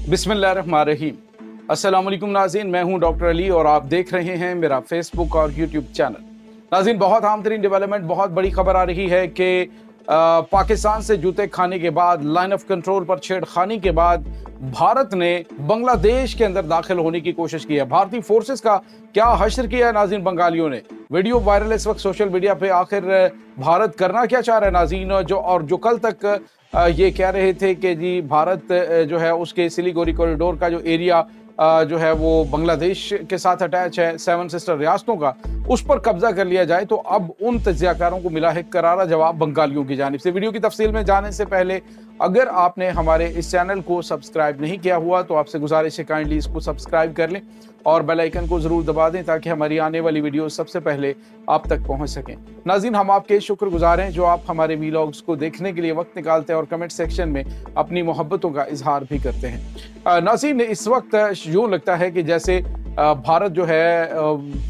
बिस्मिल्लाहिर्रहमानिर्रहीम। अस्सलाम वालेकुम नाज़रीन, मैं हूं डॉक्टर अली और आप देख रहे हैं मेरा फेसबुक और यूट्यूब चैनल। नाज़रीन, बहुत अहम तरीन डेवलपमेंट, बहुत बड़ी खबर आ रही है कि पाकिस्तान से जूते खाने के बाद, लाइन ऑफ कंट्रोल पर छेड़खानी के बाद भारत ने बांग्लादेश के अंदर दाखिल होने की कोशिश की है। भारतीय फोर्सेस का क्या हश्र किया है नाज़रीन बंगालियों ने। वीडियो वायरल है इस वक्त सोशल मीडिया पे। आखिर भारत करना क्या चाह रहा है नाज़रीन, जो कल तक ये कह रहे थे कि जी भारत जो है उसके सिलीगुड़ी कॉरिडोर का जो एरिया जो है वो बांग्लादेश के साथ अटैच है, 7 सिस्टर रियासतों का, उस पर कब्जा कर लिया जाए। तो अब उन तज्जियाकारों को मिला है करारा जवाब बंगालियों की जानिब से। वीडियो की तफसील में जाने से पहले अगर आपने हमारे इस चैनल को सब्सक्राइब नहीं किया हुआ तो आपसे गुजारिश है काइंडली इसको सब्सक्राइब कर लें और बेल आइकन को जरूर दबा दें ताकि हमारी आने वाली वीडियो सबसे पहले आप तक पहुंच सकें। नाज़रीन, हम आपके शुक्रगुजार हैं जो आप हमारे वीलॉग्स को देखने के लिए वक्त निकालते हैं और कमेंट सेक्शन में अपनी मोहब्बतों का इजहार भी करते हैं। नाज़रीन, इस वक्त यूँ लगता है कि जैसे भारत जो है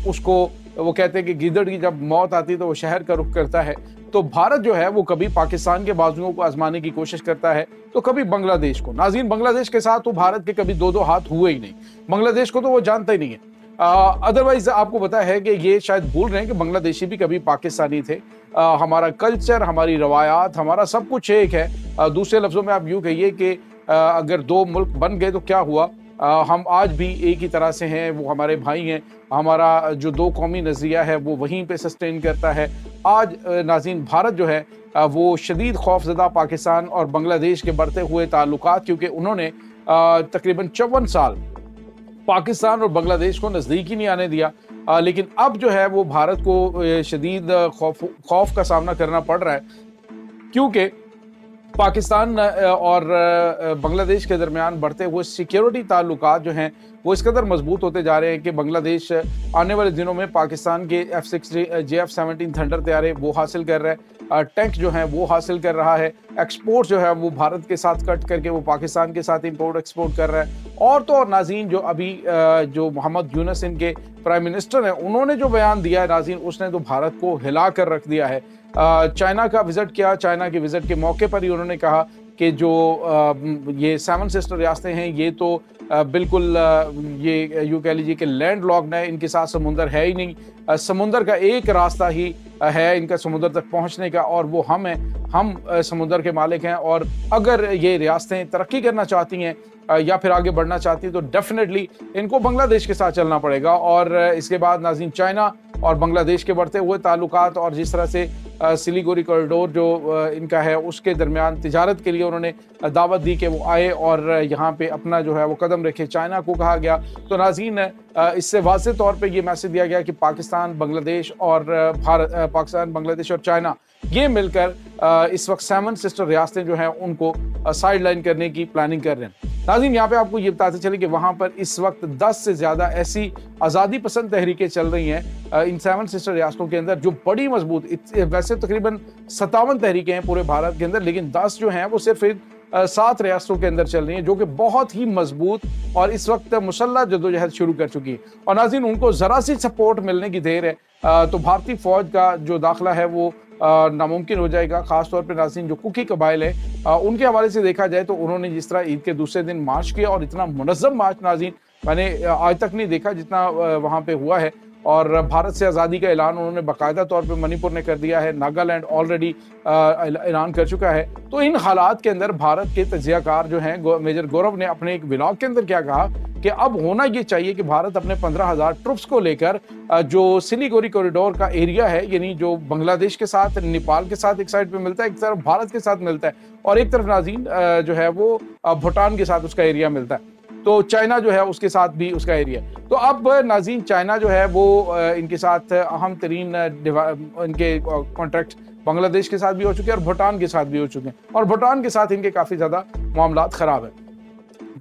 उसको वो कहते हैं कि गीदड़ की जब मौत आती है तो वो शहर का रुख करता है। तो भारत जो है वो कभी पाकिस्तान के बाजुओं को आजमाने की कोशिश करता है तो कभी बांग्लादेश को। नाज़रीन, बांग्लादेश के साथ तो भारत के कभी दो हाथ हुए ही नहीं। बांग्लादेश को तो वो जानता ही नहीं है। अदरवाइज आपको पता है कि ये शायद भूल रहे हैं कि बांग्लादेशी भी कभी पाकिस्तानी थे। हमारा कल्चर, हमारी रवायात, हमारा सब कुछ एक है। दूसरे लफ्जों में आप यूँ कहिए कि अगर दो मुल्क बन गए तो क्या हुआ, हम आज भी एक ही तरह से हैं, वो हमारे भाई हैं। हमारा जो दो कौमी नज़रिया है वो वहीं पे सस्टेन करता है। आज नाज़रीन, भारत जो है वो शदीद खौफजदा पाकिस्तान और बांग्लादेश के बढ़ते हुए ताल्लुकात, क्योंकि उन्होंने तकरीबन 54 साल पाकिस्तान और बांग्लादेश को नज़दीक ही नहीं आने दिया। लेकिन अब जो है वो भारत को शदीद खौफ का सामना करना पड़ रहा है, क्योंकि पाकिस्तान और बांग्लादेश के दरमियान बढ़ते हुए सिक्योरिटी ताल्लुकात जो हैं वो इस कदर मजबूत होते जा रहे हैं कि बांग्लादेश आने वाले दिनों में पाकिस्तान के F-16 थंडर तैयारे वो हासिल कर रहा है, टैंक जो हैं वो हासिल कर रहा है, एक्सपोर्ट जो है वो भारत के साथ कट करके वो पाकिस्तान के साथ इंपोर्ट एक्सपोर्ट कर रहा है। और तो और नाज़रीन, जो अभी जो मोहम्मद यूनस इनके प्राइम मिनिस्टर हैं, उन्होंने जो बयान दिया है नाज़रीन, उसने तो भारत को हिला कर रख दिया है। चाइना का विजिट किया, चाइना के विजिट के मौके पर ही उन्होंने कहा कि जो ये 7 सिस्टर रियासतें हैं ये तो बिल्कुल ये यूँ कह लीजिए कि लैंड लॉक्ड है, इनके साथ समुंदर है ही नहीं। समुंदर का एक रास्ता ही है इनका समुंदर तक पहुंचने का और वो हम हैं, हम समुंदर के मालिक हैं। और अगर ये रियासतें तरक्की करना चाहती हैं या फिर आगे बढ़ना चाहती हैं तो डेफिनेटली इनको बांग्लादेश के साथ चलना पड़ेगा। और इसके बाद नाज़रीन, चाइना और बांग्लादेश के बढ़ते हुए ताल्लुकात और जिस तरह से सिलीगुड़ी कॉरिडोर जो इनका है उसके दरमियान तिजारत के लिए उन्होंने दावत दी कि वो आए और यहाँ पे अपना जो है वो कदम रखे, चाइना को कहा गया। तो नाज़रीन, इससे वाज़ेह तौर पे ये मैसेज दिया गया कि पाकिस्तान, बांग्लादेश और पाकिस्तान, बांग्लादेश और चाइना ये मिलकर इस वक्त 7 सिस्टर रियासतें जो हैं उनको साइड लाइन करने की प्लानिंग कर रहे हैं। नाज़रीन, यहाँ पे आपको ये बताते चले कि वहाँ पर इस वक्त 10 से ज़्यादा ऐसी आज़ादी पसंद तहरीकें चल रही हैं इन 7 सिस्टर रियासतों के अंदर जो बड़ी मजबूत, वैसे तकरीबन 57 तहरीकें हैं पूरे भारत के अंदर, लेकिन 10 जो हैं वो सिर्फ 7 रियासतों के अंदर चल रही हैं जो कि बहुत ही मजबूत और इस वक्त मुसल्लह जदोजहद शुरू कर चुकी है। और नाज़रीन, उनको ज़रा सी सपोर्ट मिलने की देर है तो भारतीय फ़ौज का जो दाखिला है वो नामुमकिन हो जाएगा। खासतौर पर नाज़रीन, जो कुकी कबाइल है उनके हवाले से देखा जाए तो उन्होंने जिस तरह ईद के दूसरे दिन मार्च किया और इतना मुनज़्ज़म मार्च नाज़रीन मैंने आज तक नहीं देखा जितना वहाँ पे हुआ है। और भारत से आज़ादी का ऐलान उन्होंने बाकायदा तौर पे मणिपुर ने कर दिया है, नागालैंड ऑलरेडी ऐलान कर चुका है। तो इन हालात के अंदर भारत के तज्जियाकार जो हैं, मेजर गौरव ने अपने एक व्लॉग के अंदर क्या कहा कि अब होना ये चाहिए कि भारत अपने 15,000 ट्रुप्स को लेकर जो सिलीगुड़ी कॉरिडोर का एरिया है, यानी जो बांग्लादेश के साथ, नेपाल के साथ एक साइड पे मिलता है, एक तरफ भारत के साथ मिलता है और एक तरफ नाज़रीन जो है वो भूटान के साथ उसका एरिया मिलता है, तो चाइना जो है उसके साथ भी उसका एरिया। तो अब नाज़रीन, चाइना जो है वो इनके साथ अहम तरीन इनके कॉन्ट्रैक्ट बांग्लादेश के साथ भी हो चुके हैं और भूटान के साथ भी हो चुके हैं और भूटान के साथ इनके काफ़ी ज़्यादा मामलात ख़राब है।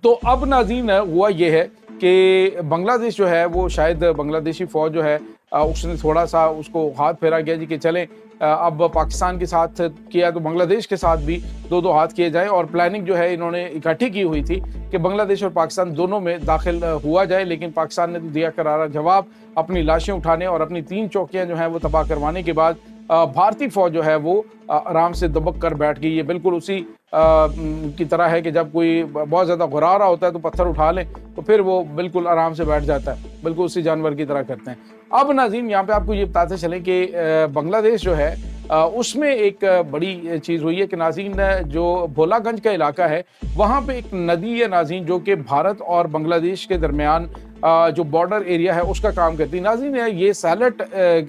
तो अब नाज़रीन हुआ ये है कि बांग्लादेश जो है वो शायद बांग्लादेशी फ़ौज जो है उसने थोड़ा सा उसको हाथ फेरा गया जी कि चलें अब पाकिस्तान के साथ किया तो बांग्लादेश के साथ भी दो हाथ किए जाए। और प्लानिंग जो है इन्होंने इकट्ठी की हुई थी कि बांग्लादेश और पाकिस्तान दोनों में दाखिल हुआ जाए, लेकिन पाकिस्तान ने तो दिया करारा जवाब। अपनी लाशें उठाने और अपनी 3 चौकियां जो हैं वो तबाह करवाने के बाद भारतीय फौज जो है वो आराम से दबक कर बैठ गई है। बिल्कुल उसी की तरह है कि जब कोई बहुत ज़्यादा घुरा रहा होता है तो पत्थर उठा लें तो फिर वो बिल्कुल आराम से बैठ जाता है, बिल्कुल उसी जानवर की तरह करते हैं। अब नाज़रीन यहाँ पे आपको ये बताते चलें कि बांग्लादेश जो है उसमें एक बड़ी चीज़ हुई है कि नाज़रीन जो भोलागंज का इलाका है वहाँ पे एक नदी है नाज़रीन जो कि भारत और बांग्लादेश के दरमियान जो बॉर्डर एरिया है उसका काम करती है। नाज़रीन ये सैलट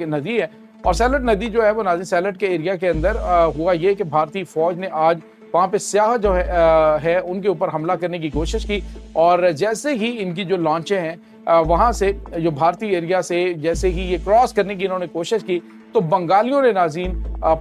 नदी है और सैलट नदी जो है वो नाज़रीन सैलट के एरिया के अंदर हुआ ये कि भारतीय फौज ने आज वहाँ पे स्याह जो है उनके ऊपर हमला करने की कोशिश की और जैसे ही इनकी जो लॉन्चें हैं वहाँ से जो भारतीय एरिया से जैसे ही ये क्रॉस करने की इन्होंने कोशिश की तो बंगालियों ने नाज़रीन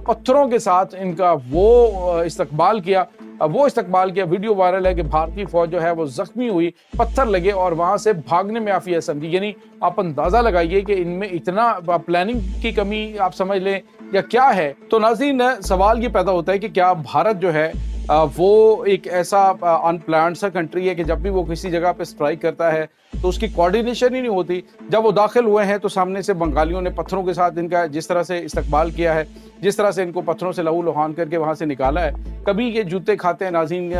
पत्थरों के साथ इनका वो इस्तकबाल किया। वीडियो वायरल है कि भारतीय फौज जो है वो जख्मी हुई, पत्थर लगे और वहां से भागने में काफी असमझी। यानी आप अंदाजा लगाइए कि इनमें इतना प्लानिंग की कमी आप समझ लें या क्या है। तो नाज़रीन सवाल ये पैदा होता है कि क्या भारत जो है वो एक ऐसा अनप्लान्ड सा कंट्री है कि जब भी वो किसी जगह पे स्ट्राइक करता है तो उसकी कोऑर्डिनेशन ही नहीं होती। जब वो दाखिल हुए हैं तो सामने से बंगालियों ने पत्थरों के साथ इनका जिस तरह से इस्तकबाल किया है, जिस तरह से इनको पत्थरों से लहू लुहान करके वहां से निकाला है, कभी ये जूते खाते हैं नाज़रीन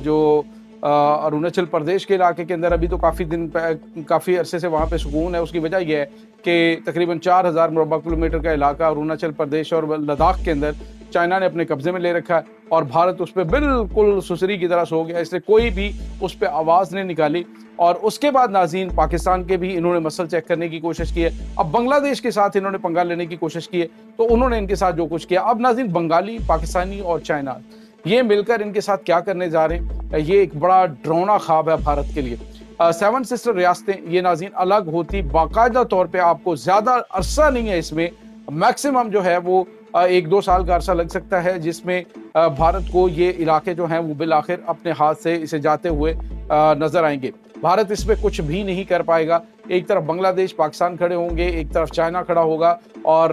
जो अरुणाचल प्रदेश के इलाके के अंदर अभी तो काफ़ी अरसे से वहाँ पे सुकून है। उसकी वजह यह है कि तकरीबन 4000 मुरबा किलोमीटर का इलाका अरुणाचल प्रदेश और लद्दाख के अंदर चाइना ने अपने कब्जे में ले रखा है और भारत उस पर बिल्कुल सुसरी की तरह सो गया, इसलिए कोई भी उस पर आवाज़ नहीं निकाली। और उसके बाद नाज़रीन पाकिस्तान के भी इन्होंने मसल चेक करने की कोशिश की है। अब बांग्लादेश के साथ इन्होंने पंगा लेने की कोशिश की है तो उन्होंने इनके साथ जो कुछ किया, अब नाज़रीन बंगाली, पाकिस्तानी और चाइना ये मिलकर इनके साथ क्या करने जा रहे हैं, ये एक बड़ा डरावना ख्वाब है भारत के लिए। 7 सिस्टर रियासतें ये नाज़रीन अलग होती बाकायदा तौर पे आपको ज़्यादा अरसा नहीं है, इसमें मैक्सिमम जो है वो 1-2 साल का अरसा लग सकता है जिसमें भारत को ये इलाके जो हैं वो बिल आखिर अपने हाथ से इसे जाते हुए नजर आएंगे। भारत इसमें कुछ भी नहीं कर पाएगा। एक तरफ बांग्लादेश पाकिस्तान खड़े होंगे, एक तरफ चाइना खड़ा होगा और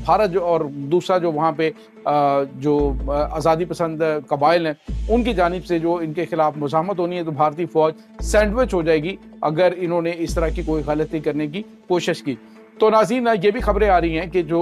भारत जो और दूसरा जो वहाँ पे जो आज़ादी पसंद कबाइल हैं उनकी जानिब से जो इनके खिलाफ मुज़ाहमत होनी है तो भारतीय फौज सैंडविच हो जाएगी अगर इन्होंने इस तरह की कोई गलती करने की कोशिश की। तो नाज़रीन ये भी खबरें आ रही हैं कि जो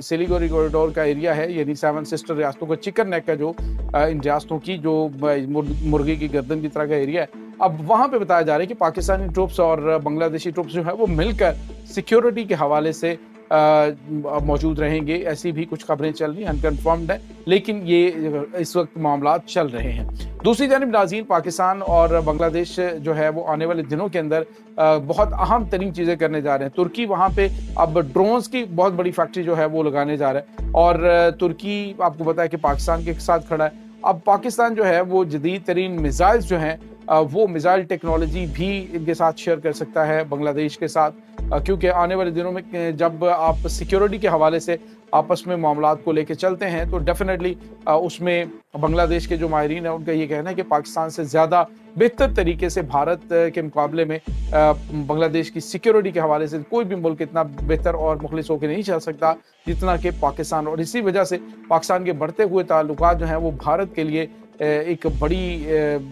सिलीगुड़ी कॉरिडोर का एरिया है यानी 7 सिस्टर रियासतों का चिकन नेक का जो इन रियासतों की जो मुर्गी की गर्दन की तरह का एरिया है, अब वहाँ पे बताया जा रहा है कि पाकिस्तानी ट्रूप्स और बांग्लादेशी ट्रूप्स जो है वो मिलकर सिक्योरिटी के हवाले से मौजूद रहेंगे। ऐसी भी कुछ खबरें चल रही हैं, अनकन्फर्म्ड है, लेकिन ये इस वक्त मामला चल रहे हैं। दूसरी जानिब नाज़रीन पाकिस्तान और बांग्लादेश जो है वो आने वाले दिनों के अंदर बहुत अहम तरीन चीज़ें करने जा रहे हैं। तुर्की वहाँ पे अब ड्रोन्स की बहुत बड़ी फैक्ट्री जो है वो लगाने जा रहा है और तुर्की आपको पता है कि पाकिस्तान के साथ खड़ा है। अब पाकिस्तान जो है वो जदीद तरीन मिसाइल्स जो हैं वो मिसाइल टेक्नोलॉजी भी इनके साथ शेयर कर सकता है बांग्लादेश के साथ, क्योंकि आने वाले दिनों में जब आप सिक्योरिटी के हवाले से आपस में मामलात को लेकर चलते हैं तो डेफिनेटली उसमें बांग्लादेश के जो माहिरीन हैं उनका ये कहना है कि पाकिस्तान से ज़्यादा बेहतर तरीके से भारत के मुकाबले में बांग्लादेश की सिक्योरिटी के हवाले से कोई भी मुल्क इतना बेहतर और मुखलिस होकर नहीं चल सकता जितना कि पाकिस्तान। और इसी वजह से पाकिस्तान के बढ़ते हुए ताल्लुकात जो हैं वो भारत के लिए एक बड़ी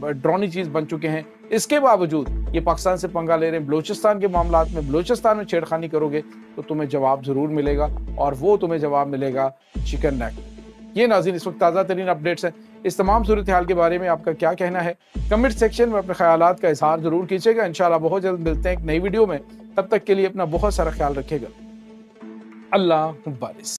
डरावनी चीज़ बन चुके हैं। इसके बावजूद ये पाकिस्तान से पंगा ले रहे हैं। बलूचिस्तान के मामलात में बलूचिस्तान में छेड़खानी करोगे तो तुम्हें जवाब ज़रूर मिलेगा और वो तुम्हें जवाब मिलेगा चिकन नेक। ये नाज़रीन इस वक्त ताज़ा तरीन अपडेट्स हैं। इस तमाम सूरत हाल के बारे में आपका क्या कहना है, कमेंट सेक्शन में अपने ख्यालात का इजहार ज़रूर कीजिएगा। इंशाल्लाह बहुत जल्द मिलते हैं एक नई वीडियो में, तब तक के लिए अपना बहुत सारा ख्याल रखिएगा। अल्लाह बारिस।